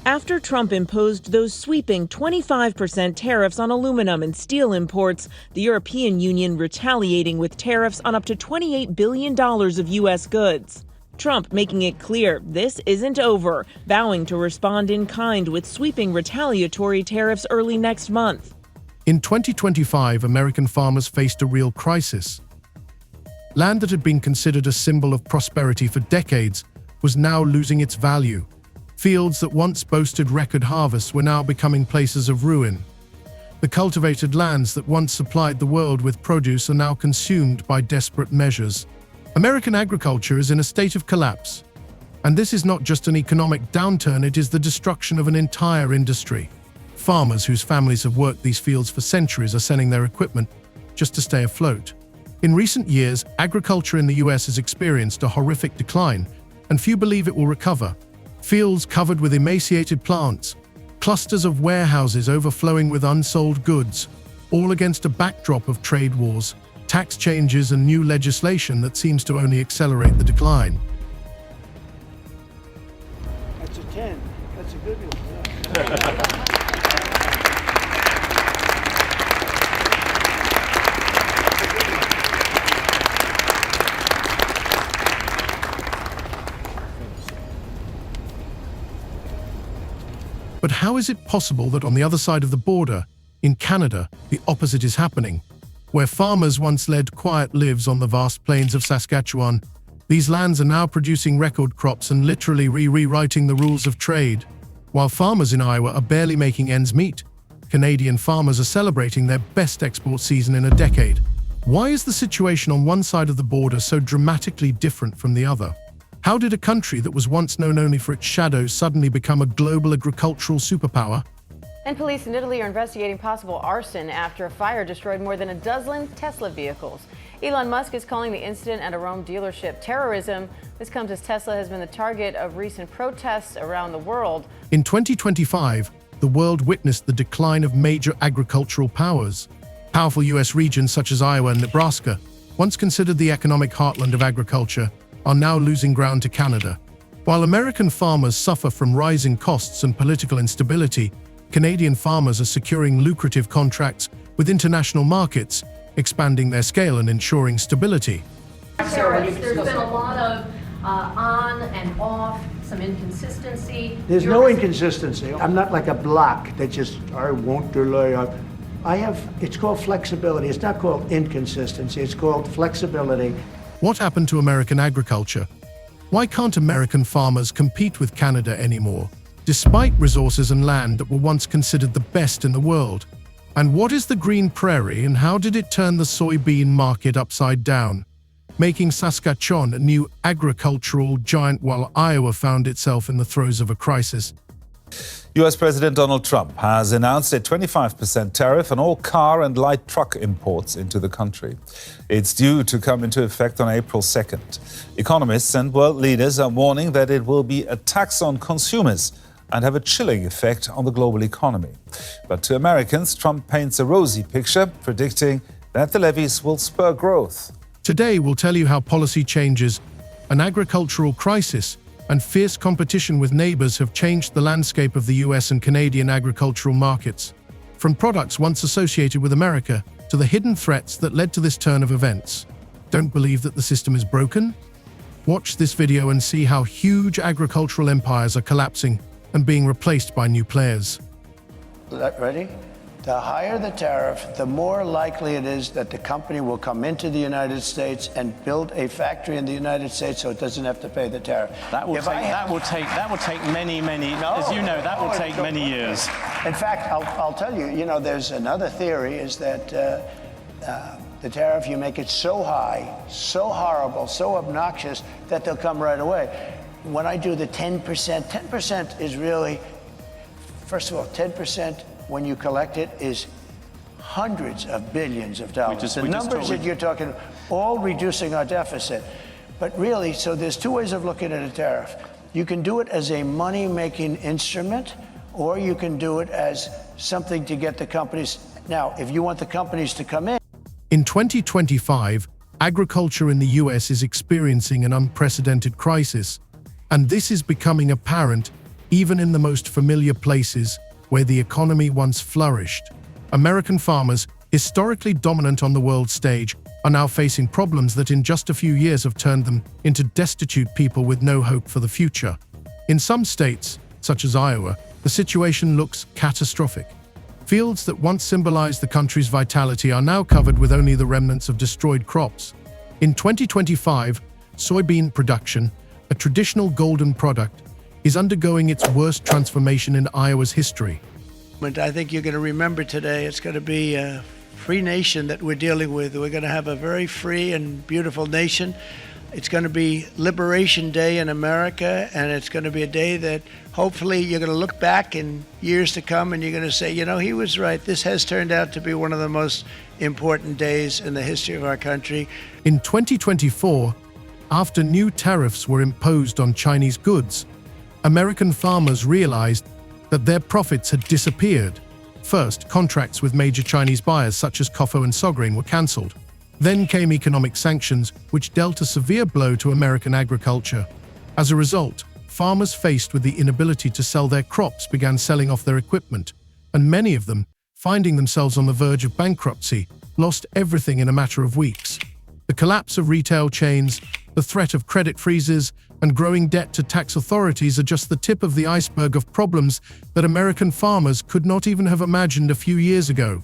After Trump imposed those sweeping 25% tariffs on aluminum and steel imports, the European Union retaliating with tariffs on up to $28 billion of U.S. goods. Trump making it clear this isn't over, vowing to respond in kind with sweeping retaliatory tariffs early next month. In 2025, American farmers faced a real crisis. Land that had been considered a symbol of prosperity for decades was now losing its value. Fields that once boasted record harvests were now becoming places of ruin. The cultivated lands that once supplied the world with produce are now consumed by desperate measures. American agriculture is in a state of collapse. And this is not just an economic downturn, it is the destruction of an entire industry. Farmers whose families have worked these fields for centuries are selling their equipment just to stay afloat. In recent years, agriculture in the US has experienced a horrific decline, and few believe it will recover. Fields covered with emaciated plants, clusters of warehouses overflowing with unsold goods, all against a backdrop of trade wars, tax changes and new legislation that seems to only accelerate the decline. That's a 10. That's a good one. But how is it possible that on the other side of the border, in Canada, the opposite is happening? Where farmers once led quiet lives on the vast plains of Saskatchewan, these lands are now producing record crops and literally rewriting the rules of trade. While farmers in Iowa are barely making ends meet, Canadian farmers are celebrating their best export season in a decade. Why is the situation on one side of the border so dramatically different from the other? How did a country that was once known only for its shadows suddenly become a global agricultural superpower? And police in Italy are investigating possible arson after a fire destroyed more than a dozen Tesla vehicles. Elon Musk is calling the incident at a Rome dealership terrorism. This comes as Tesla has been the target of recent protests around the world. In 2025, the world witnessed the decline of major agricultural powers. Powerful U.S. regions such as Iowa and Nebraska, once considered the economic heartland of agriculture, are now losing ground to Canada. While American farmers suffer from rising costs and political instability, Canadian farmers are securing lucrative contracts with international markets, expanding their scale and ensuring stability. There's been a lot of on and off, some inconsistency. There's no inconsistency. I'm not like a block that just, I won't delay. It's called flexibility. It's not called inconsistency. It's called flexibility. What happened to American agriculture? Why can't American farmers compete with Canada anymore, despite resources and land that were once considered the best in the world? And what is the Green Prairie and how did it turn the soybean market upside down, making Saskatchewan a new agricultural giant while Iowa found itself in the throes of a crisis? US President Donald Trump has announced a 25% tariff on all car and light truck imports into the country. It's due to come into effect on April 2nd. Economists and world leaders are warning that it will be a tax on consumers and have a chilling effect on the global economy. But to Americans, Trump paints a rosy picture, predicting that the levies will spur growth. Today, we'll tell you how policy changes, an agricultural crisis, and fierce competition with neighbors have changed the landscape of the US and Canadian agricultural markets, from products once associated with America to the hidden threats that led to this turn of events. Don't believe that the system is broken? Watch this video and see how huge agricultural empires are collapsing and being replaced by new players. Ready? The higher the tariff, the more likely it is that the company will come into the United States and build a factory in the United States so it doesn't have to pay the tariff. That will take many, as you know, that will take many years. In fact, I'll tell you, there's another theory is that the tariff, you make it so high, so horrible, so obnoxious that they'll come right away. When I do the 10%, 10% is really, first of all, 10% when you collect it is hundreds of billions of dollars. The numbers that you're talking, all reducing our deficit. But really, so there's two ways of looking at a tariff. You can do it as a money-making instrument, or you can do it as something to get the companies. Now, if you want the companies to come in. In 2025, agriculture in the US is experiencing an unprecedented crisis, and this is becoming apparent even in the most familiar places where the economy once flourished. American farmers, historically dominant on the world stage, are now facing problems that in just a few years have turned them into destitute people with no hope for the future. In some states, such as Iowa, the situation looks catastrophic. Fields that once symbolized the country's vitality are now covered with only the remnants of destroyed crops. In 2025, soybean production, a traditional golden product, is undergoing its worst transformation in Iowa's history. I think you're going to remember today, it's going to be a free nation that we're dealing with. We're going to have a very free and beautiful nation. It's going to be Liberation Day in America, and it's going to be a day that hopefully you're going to look back in years to come and you're going to say, you know, he was right. This has turned out to be one of the most important days in the history of our country. In 2024, after new tariffs were imposed on Chinese goods, American farmers realized that their profits had disappeared. First, contracts with major Chinese buyers such as Kofo and Sogreen were cancelled. Then came economic sanctions, which dealt a severe blow to American agriculture. As a result, farmers faced with the inability to sell their crops began selling off their equipment, and many of them, finding themselves on the verge of bankruptcy, lost everything in a matter of weeks. The collapse of retail chains, the threat of credit freezes, and growing debt to tax authorities are just the tip of the iceberg of problems that American farmers could not even have imagined a few years ago.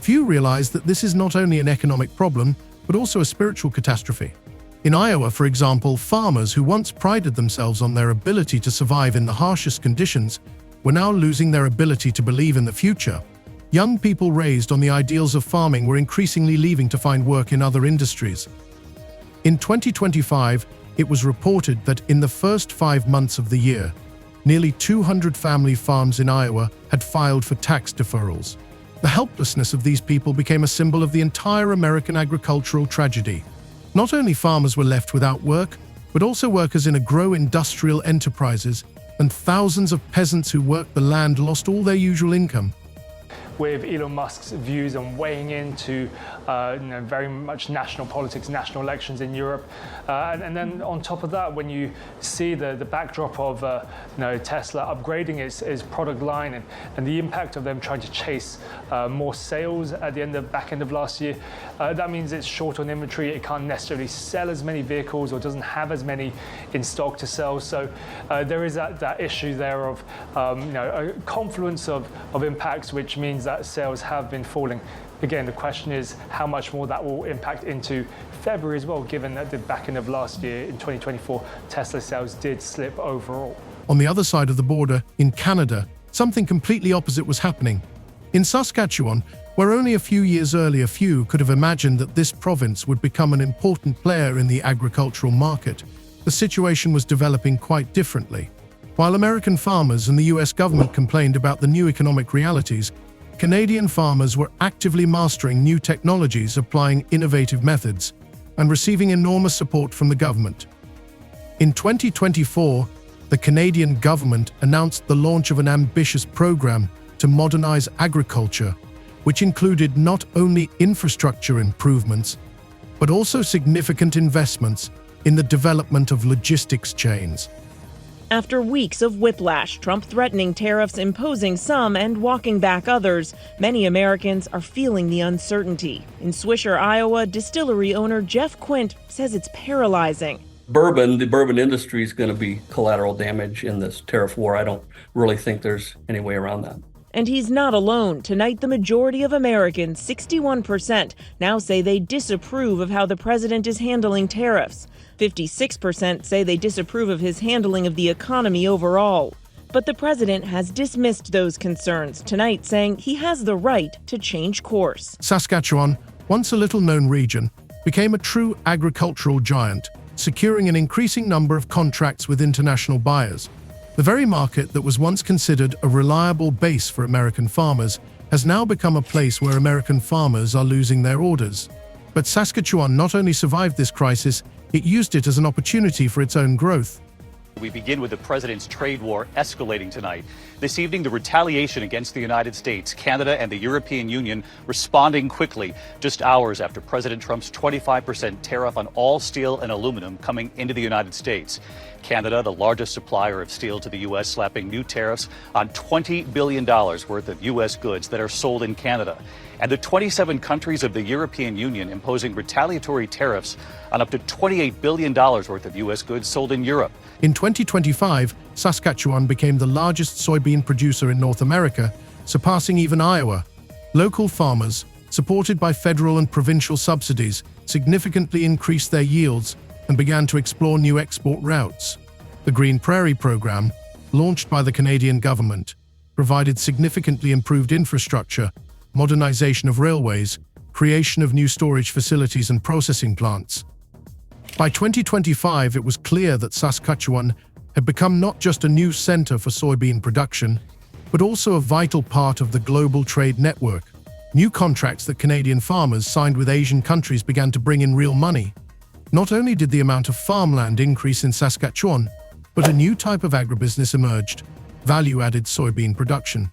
Few realize that this is not only an economic problem, but also a spiritual catastrophe. In Iowa, for example, farmers who once prided themselves on their ability to survive in the harshest conditions were now losing their ability to believe in the future. Young people raised on the ideals of farming were increasingly leaving to find work in other industries. In 2025, it was reported that in the first 5 months of the year, nearly 200 family farms in Iowa had filed for tax deferrals. The helplessness of these people became a symbol of the entire American agricultural tragedy. Not only farmers were left without work, but also workers in agro-industrial enterprises, and thousands of peasants who worked the land lost all their usual income. With Elon Musk's views on weighing into very much national politics, national elections in Europe. And then on top of that, when you see the backdrop of Tesla upgrading its product line and the impact of them trying to chase more sales at the back end of last year, that means it's short on inventory. It can't necessarily sell as many vehicles or doesn't have as many in stock to sell. So there is that issue there of a confluence of impacts, which means that sales have been falling. Again, the question is how much more that will impact into February as well, given that the back end of last year, in 2024, Tesla sales did slip overall. On the other side of the border, in Canada, something completely opposite was happening. In Saskatchewan, where only a few years earlier few could have imagined that this province would become an important player in the agricultural market, the situation was developing quite differently. While American farmers and the US government complained about the new economic realities, Canadian farmers were actively mastering new technologies, applying innovative methods, and receiving enormous support from the government. In 2024, the Canadian government announced the launch of an ambitious program to modernize agriculture, which included not only infrastructure improvements, but also significant investments in the development of logistics chains. After weeks of whiplash, Trump threatening tariffs, imposing some, and walking back others, many Americans are feeling the uncertainty. In Swisher, Iowa, distillery owner Jeff Quint says it's paralyzing. The bourbon industry is going to be collateral damage in this tariff war. I don't really think there's any way around that. And he's not alone. Tonight, the majority of Americans, 61%, now say they disapprove of how the president is handling tariffs. 56% say they disapprove of his handling of the economy overall. But the president has dismissed those concerns tonight, saying he has the right to change course. Saskatchewan, once a little-known region, became a true agricultural giant, securing an increasing number of contracts with international buyers. The very market that was once considered a reliable base for American farmers has now become a place where American farmers are losing their orders. But Saskatchewan not only survived this crisis, it used it as an opportunity for its own growth. We begin with the president's trade war escalating tonight. This evening, the retaliation against the United States, Canada, and the European Union responding quickly, just hours after President Trump's 25% tariff on all steel and aluminum coming into the United States. Canada, the largest supplier of steel to the U.S., slapping new tariffs on $20 billion worth of U.S. goods that are sold in Canada. And the 27 countries of the European Union imposing retaliatory tariffs on up to $28 billion worth of U.S. goods sold in Europe. In 2025, Saskatchewan became the largest soybean producer in North America, surpassing even Iowa. Local farmers, supported by federal and provincial subsidies, significantly increased their yields and began to explore new export routes. The Green Prairie program, launched by the Canadian government, provided significantly improved infrastructure, modernization of railways, creation of new storage facilities and processing plants. By 2025, it was clear that Saskatchewan had become not just a new center for soybean production, but also a vital part of the global trade network. New contracts that Canadian farmers signed with Asian countries began to bring in real money. Not only did the amount of farmland increase in Saskatchewan, but a new type of agribusiness emerged: value-added soybean production.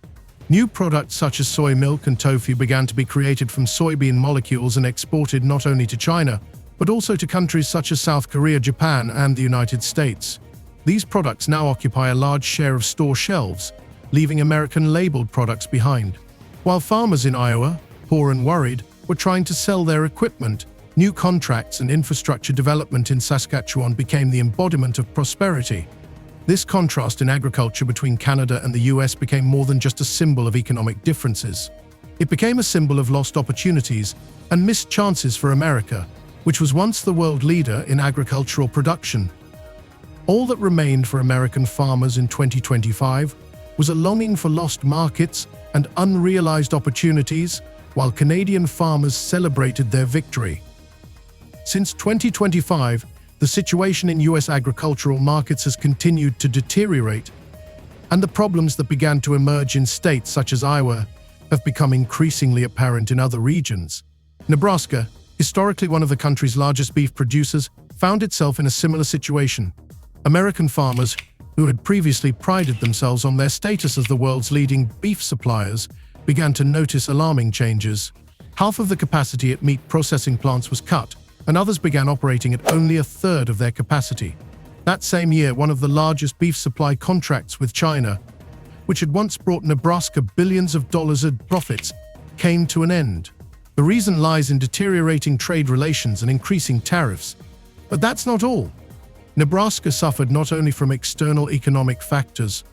New products such as soy milk and tofu began to be created from soybean molecules and exported not only to China, but also to countries such as South Korea, Japan, and the United States. These products now occupy a large share of store shelves, leaving American-labeled products behind. While farmers in Iowa, poor and worried, were trying to sell their equipment, new contracts and infrastructure development in Saskatchewan became the embodiment of prosperity. This contrast in agriculture between Canada and the US became more than just a symbol of economic differences. It became a symbol of lost opportunities and missed chances for America, which was once the world leader in agricultural production. All that remained for American farmers in 2025 was a longing for lost markets and unrealized opportunities, while Canadian farmers celebrated their victory. Since 2025, the situation in US agricultural markets has continued to deteriorate, and the problems that began to emerge in states such as Iowa have become increasingly apparent in other regions. Nebraska, historically one of the country's largest beef producers, found itself in a similar situation. American farmers, who had previously prided themselves on their status as the world's leading beef suppliers, began to notice alarming changes. Half of the capacity at meat processing plants was cut, and others began operating at only a third of their capacity. That same year, one of the largest beef supply contracts with China, which had once brought Nebraska billions of dollars in profits, came to an end. The reason lies in deteriorating trade relations and increasing tariffs. But that's not all. Nebraska suffered not only from external economic factors.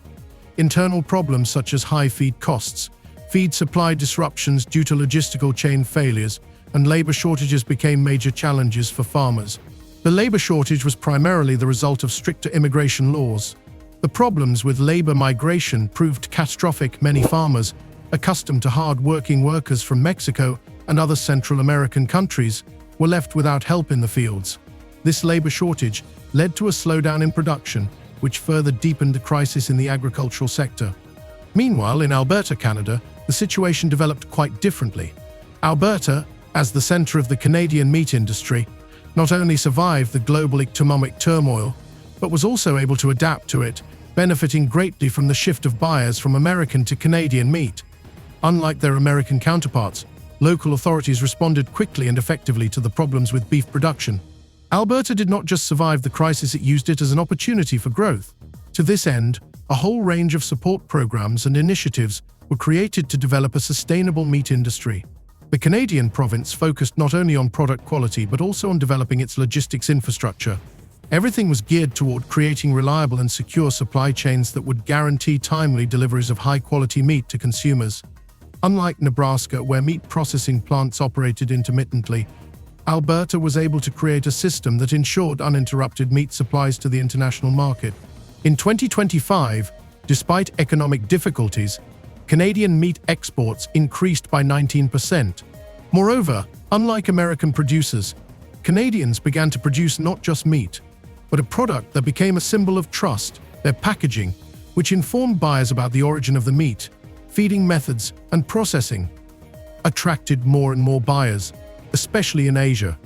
Internal problems such as high feed costs, feed supply disruptions due to logistical chain failures, and labor shortages became major challenges for farmers. The labor shortage was primarily the result of stricter immigration laws. The problems with labor migration proved catastrophic. Many farmers, accustomed to hard-working workers from Mexico and other Central American countries, were left without help in the fields. This labor shortage led to a slowdown in production, which further deepened the crisis in the agricultural sector. Meanwhile, in Alberta, Canada, the situation developed quite differently. Alberta, as the center of the Canadian meat industry, not only survived the global economic turmoil, but was also able to adapt to it, benefiting greatly from the shift of buyers from American to Canadian meat. Unlike their American counterparts, local authorities responded quickly and effectively to the problems with beef production. Alberta did not just survive the crisis, it used it as an opportunity for growth. To this end, a whole range of support programs and initiatives were created to develop a sustainable meat industry. The Canadian province focused not only on product quality but also on developing its logistics infrastructure. Everything was geared toward creating reliable and secure supply chains that would guarantee timely deliveries of high-quality meat to consumers. Unlike Nebraska, where meat processing plants operated intermittently, Alberta was able to create a system that ensured uninterrupted meat supplies to the international market. In 2025, despite economic difficulties, Canadian meat exports increased by 19%. Moreover, unlike American producers, Canadians began to produce not just meat, but a product that became a symbol of trust. Their packaging, which informed buyers about the origin of the meat, feeding methods, and processing, attracted more and more buyers, especially in Asia.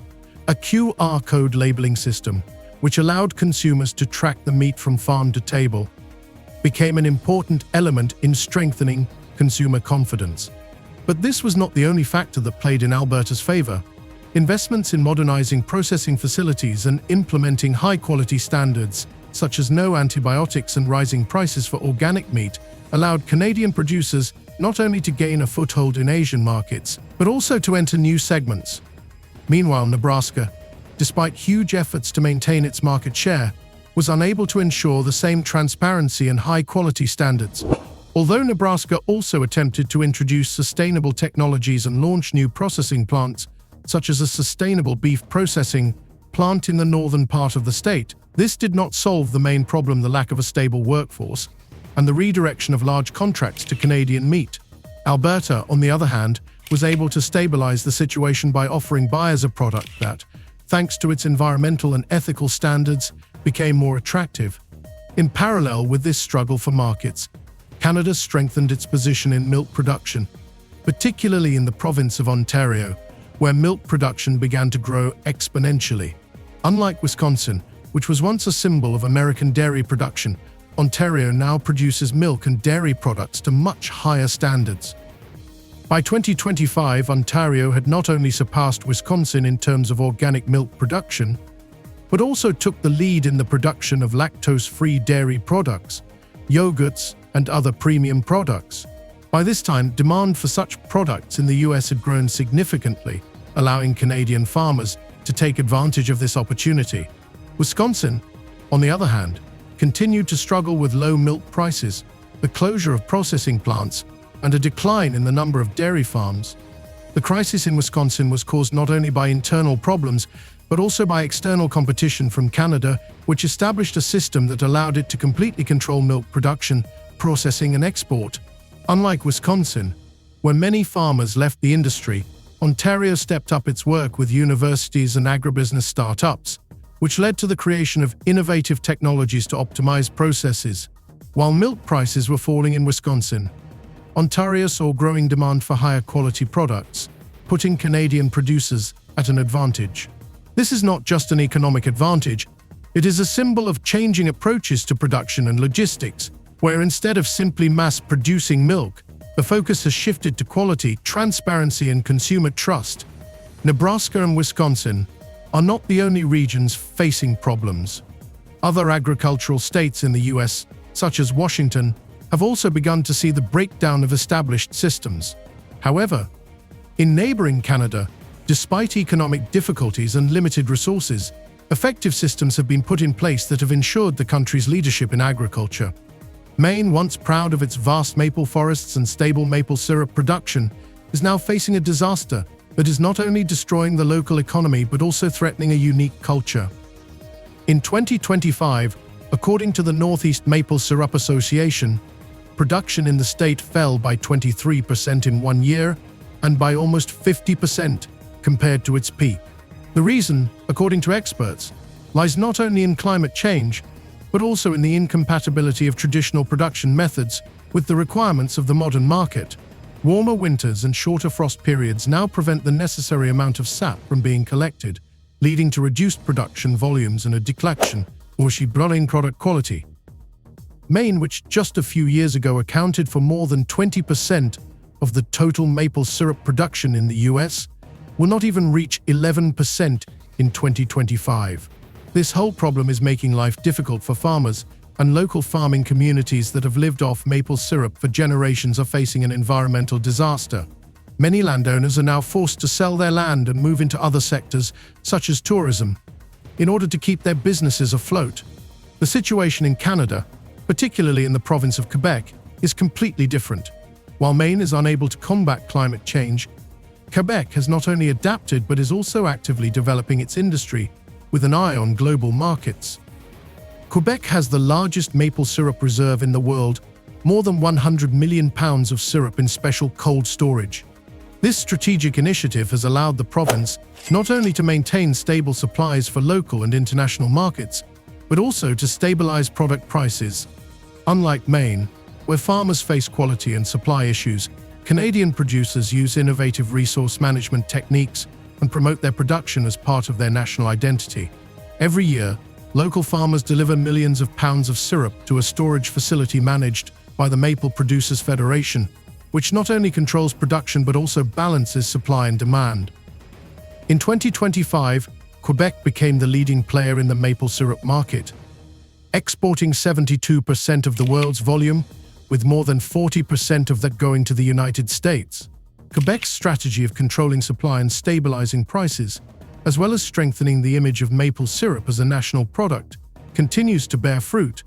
A QR code labeling system, which allowed consumers to track the meat from farm to table, became an important element in strengthening consumer confidence. But this was not the only factor that played in Alberta's favor. Investments in modernizing processing facilities and implementing high-quality standards, such as no antibiotics and rising prices for organic meat, allowed Canadian producers not only to gain a foothold in Asian markets, but also to enter new segments. Meanwhile, Nebraska, despite huge efforts to maintain its market share, was unable to ensure the same transparency and high-quality standards. Although Nebraska also attempted to introduce sustainable technologies and launch new processing plants, such as a sustainable beef processing plant in the northern part of the state, this did not solve the main problem: the lack of a stable workforce and the redirection of large contracts to Canadian meat. Alberta, on the other hand, was able to stabilize the situation by offering buyers a product that, thanks to its environmental and ethical standards, became more attractive. In parallel with this struggle for markets, Canada strengthened its position in milk production, particularly in the province of Ontario, where milk production began to grow exponentially. Unlike Wisconsin, which was once a symbol of American dairy production, Ontario now produces milk and dairy products to much higher standards. By 2025, Ontario had not only surpassed Wisconsin in terms of organic milk production, but also took the lead in the production of lactose-free dairy products, yogurts, and other premium products. By this time, demand for such products in the US had grown significantly, allowing Canadian farmers to take advantage of this opportunity. Wisconsin, on the other hand, continued to struggle with low milk prices, the closure of processing plants, and a decline in the number of dairy farms. The crisis in Wisconsin was caused not only by internal problems, but also by external competition from Canada, which established a system that allowed it to completely control milk production, processing, and export. Unlike Wisconsin, when many farmers left the industry, Ontario stepped up its work with universities and agribusiness startups, which led to the creation of innovative technologies to optimize processes. While milk prices were falling in Wisconsin, Ontario saw growing demand for higher quality products, putting Canadian producers at an advantage. This is not just an economic advantage, it is a symbol of changing approaches to production and logistics, where instead of simply mass-producing milk, the focus has shifted to quality, transparency, and consumer trust. Nebraska and Wisconsin are not the only regions facing problems. Other agricultural states in the US, such as Washington, have also begun to see the breakdown of established systems. However, in neighboring Canada, despite economic difficulties and limited resources, effective systems have been put in place that have ensured the country's leadership in agriculture. Maine, once proud of its vast maple forests and stable maple syrup production, is now facing a disaster that is not only destroying the local economy but also threatening a unique culture. In 2025, according to the Northeast Maple Syrup Association, production in the state fell by 23% in 1 year and by almost 50% compared to its peak. The reason, according to experts, lies not only in climate change, but also in the incompatibility of traditional production methods with the requirements of the modern market. Warmer winters and shorter frost periods now prevent the necessary amount of sap from being collected, leading to reduced production volumes and a decline in product quality. Maine, which just a few years ago accounted for more than 20% of the total maple syrup production in the US, will not even reach 11% in 2025. This whole problem is making life difficult for farmers, and local farming communities that have lived off maple syrup for generations are facing an environmental disaster. Many landowners are now forced to sell their land and move into other sectors, such as tourism, in order to keep their businesses afloat. The situation in Canada, particularly in the province of Quebec, is completely different. While Maine is unable to combat climate change, Quebec has not only adapted but is also actively developing its industry with an eye on global markets. Quebec has the largest maple syrup reserve in the world, more than 100 million pounds of syrup in special cold storage. This strategic initiative has allowed the province not only to maintain stable supplies for local and international markets, but also to stabilize product prices. Unlike Maine, where farmers face quality and supply issues, Canadian producers use innovative resource management techniques and promote their production as part of their national identity. Every year, local farmers deliver millions of pounds of syrup to a storage facility managed by the Maple Producers Federation, which not only controls production but also balances supply and demand. In 2025, Quebec became the leading player in the maple syrup market, exporting 72% of the world's volume, with more than 40% of that going to the United States. Quebec's strategy of controlling supply and stabilizing prices, as well as strengthening the image of maple syrup as a national product, continues to bear fruit,